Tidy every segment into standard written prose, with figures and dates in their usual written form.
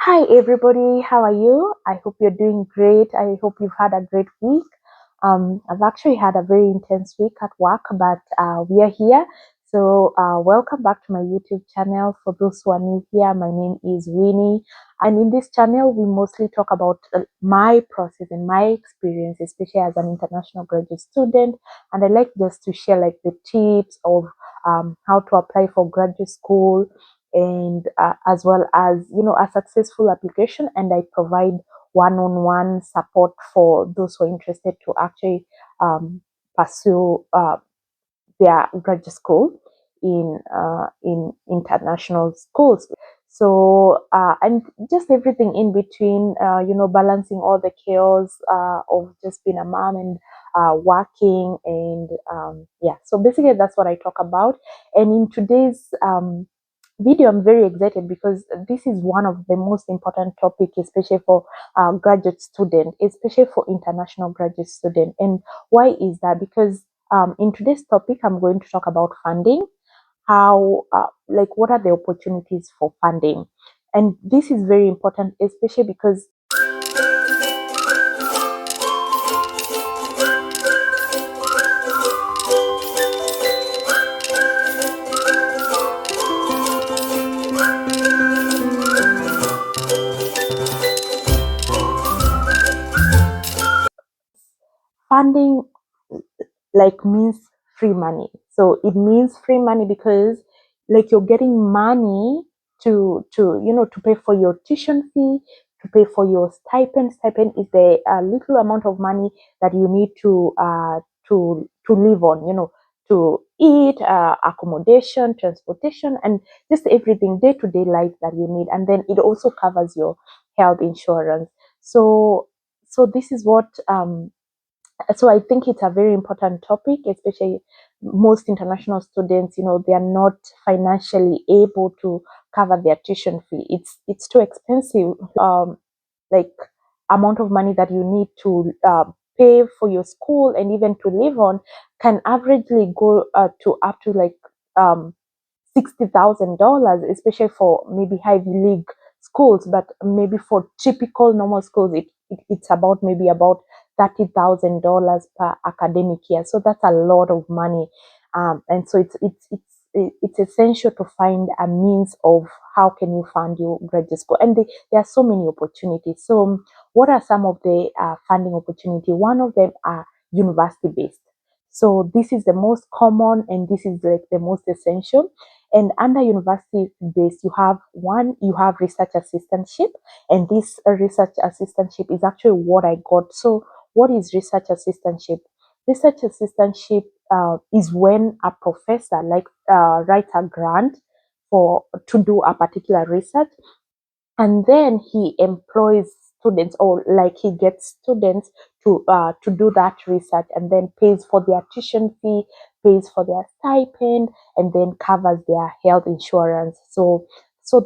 Hi everybody, how are you? I hope you're doing great. I hope you've had a great week. I've actually had a very intense week at work, but we are here. So welcome back to my YouTube channel. For those who are new here, my name is Winnie, and in this channel we mostly talk about my process and my experience, especially as an international graduate student. And I like just to share like the tips of how to apply for graduate school, and as well as a successful application, and I provide one-on-one support for those who are interested to actually pursue their graduate school in international schools. So and just everything in between, balancing all the chaos of just being a mom and working, and yeah, so basically that's what I talk about. And in today's video, I'm very excited because this is one of the most important topic, especially for graduate student, especially for international graduate student. And why is that? Because in today's topic, I'm going to talk about funding, how like what are the opportunities for funding, and this is very important, especially because funding like means free money. So it means free money because like you're getting money to pay for your tuition fee, to pay for your stipend. Stipend is the little amount of money that you need to live on, to eat, accommodation, transportation, and just everything day-to-day life that you need. And then it also covers your health insurance. So this is what so I think it's a very important topic, especially most international students, they are not financially able to cover their tuition fee. It's too expensive. Like amount of money that you need to pay for your school and even to live on can averagely go to up to like $60,000, especially for maybe Ivy League schools. But maybe for typical normal schools, it's about maybe about $30,000 per academic year. So that's a lot of money, and so it's essential to find a means of how can you fund your graduate school. And there are so many opportunities. So what are some of the funding opportunity? One of them are university based. So this is the most common, and this is like the most essential. And under university based, you have research assistantship, and this research assistantship is actually what I got. So what is research assistantship? Research assistantship is when a professor like writes a grant for to do a particular research, and then he employs students, or like he gets students to do that research, and then pays for their tuition fee, pays for their stipend, and then covers their health insurance. So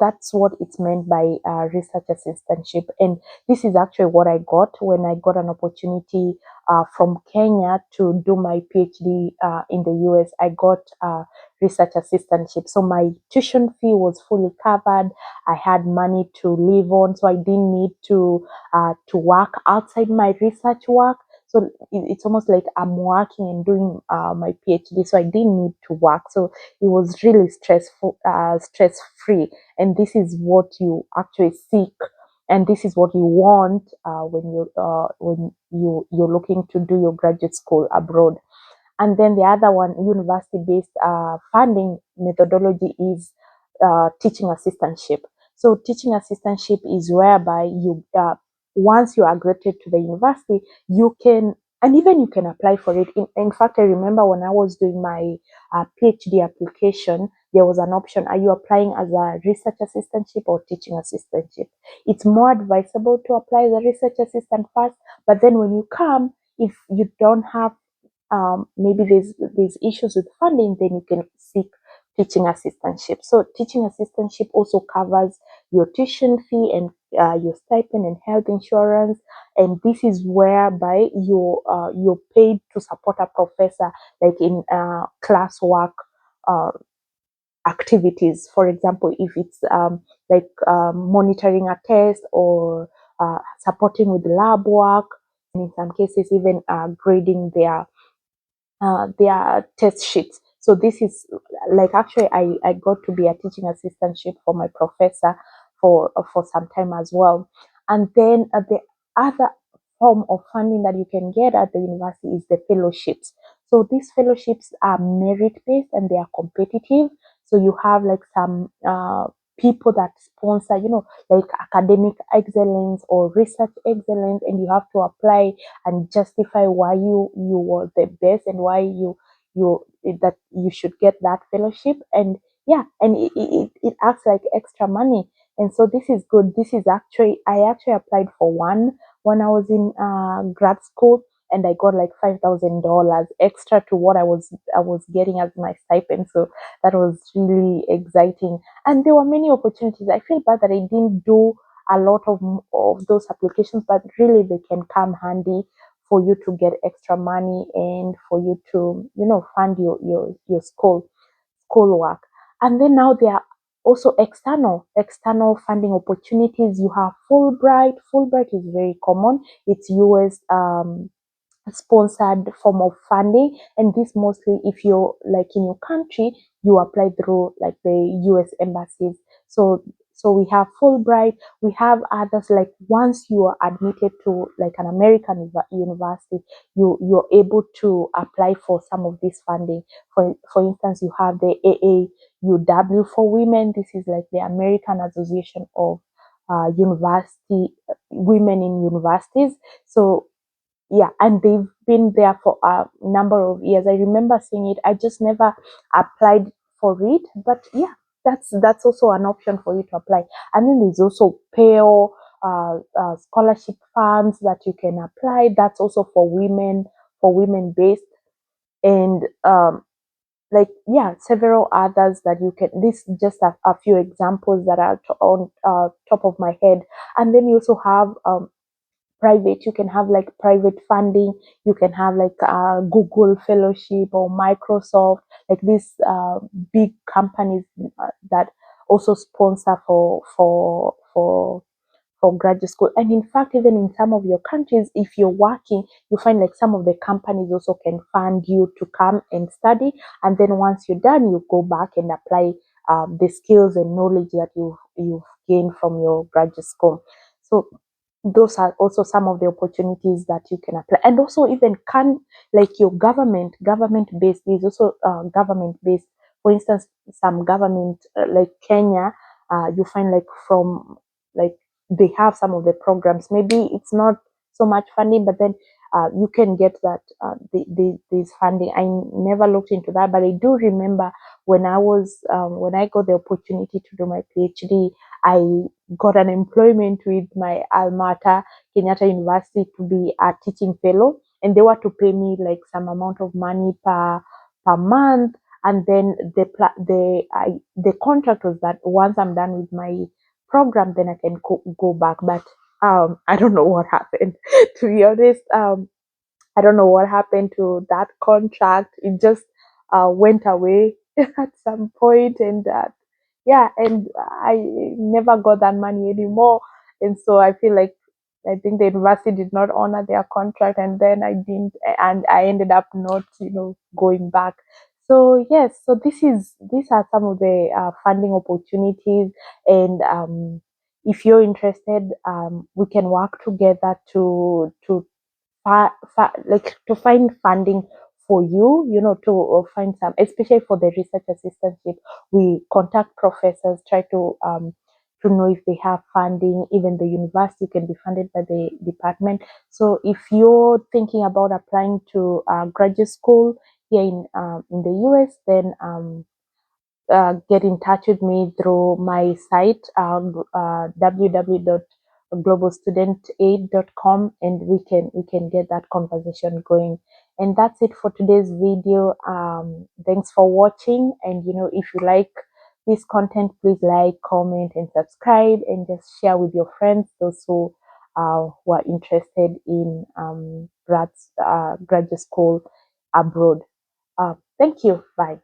that's what it's meant by research assistantship. And this is actually what I got when I got an opportunity from Kenya to do my PhD in the US. I got research assistantship, so my tuition fee was fully covered. I had money to live on, so I didn't need to work outside my research work. So it's almost like I'm working and doing my PhD, so I didn't need to work. So it was really stress free, and this is what you actually seek, and this is what you want when you're looking to do your graduate school abroad. And then the other one, university-based funding methodology, is teaching assistantship. So teaching assistantship is whereby once you are granted to the university, you can, and even you can apply for it. In fact, I remember when I was doing my PhD application, there was an option: are you applying as a research assistantship or teaching assistantship? It's more advisable to apply as a research assistant first, but then when you come, if you don't have maybe there's issues with funding, then you can seek teaching assistantship. So teaching assistantship also covers your tuition fee and your stipend and health insurance, and this is whereby you're paid to support a professor, like in classwork uh, activities. For example, if it's like monitoring a test or supporting with lab work, and in some cases even grading their test sheets. So this is like, actually I got to be a teaching assistantship for my professor for some time as well. And then the other form of funding that you can get at the university is the fellowships. So these fellowships are merit based and they are competitive. So you have like some people that sponsor, like academic excellence or research excellence, and you have to apply and justify why you were the best and why you that you should get that fellowship. And yeah, and it acts like extra money. And so this is good. This is actually, I actually applied for one when I was in grad school, and I got like $5,000 extra to what I was getting as my stipend. So that was really exciting, and there were many opportunities. I feel bad that I didn't do a lot of those applications, but really they can come handy for you to get extra money and for you to fund your schoolwork. And then now there are also external funding opportunities. You have Fulbright is very common. It's US sponsored form of funding, and this mostly, if you're like in your country, you apply through like the US embassies. So we have Fulbright. We have others, like once you are admitted to like an American university, you're able to apply for some of this funding. For instance, you have the AAUW for women. This is like the American Association of University Women in Universities. So yeah, and they've been there for a number of years. I remember seeing it. I just never applied for it, but yeah, that's also an option for you to apply. And then there's also Pell scholarship funds that you can apply. That's also for women based. And like, yeah, several others that you can. This is just a few examples that are on top of my head. And then you also have private. You can have like private funding. You can have like Google fellowship or Microsoft, like these big companies that also sponsor for graduate school. And in fact, even in some of your countries, if you're working, you find like some of the companies also can fund you to come and study, and then once you're done, you go back and apply the skills and knowledge that you've gained from your graduate school. So those are also some of the opportunities that you can apply. And also even can, like your government based is also government based. For instance, some government like Kenya, you find like from like they have some of the programs. Maybe it's not so much funding, but then you can get that this funding. I never looked into that, but I do remember when I got the opportunity to do my PhD, I got an employment with my alma mater, Kenyatta University, to be a teaching fellow, and they were to pay me like some amount of money per month. And then the contract was that once I'm done with my program, then I can go back. But I don't know what happened. To be honest, I don't know what happened to that contract. It just went away at some point, and yeah, and I never got that money anymore. And so I feel like I think the university did not honor their contract, and then I didn't, and I ended up not, going back. So yes, so these are some of the funding opportunities, and if you're interested, we can work together to like to find funding for you, to find some, especially for the research assistantship. We contact professors, try to know if they have funding. Even the university can be funded by the department. So if you're thinking about applying to graduate school here in the US, then get in touch with me through my site, www.globalstudentaid.com, and we can get that conversation going. And that's it for today's video. Thanks for watching, and if you like this content, please like, comment, and subscribe, and just share with your friends, those who are interested in graduate school abroad. Thank you. Bye.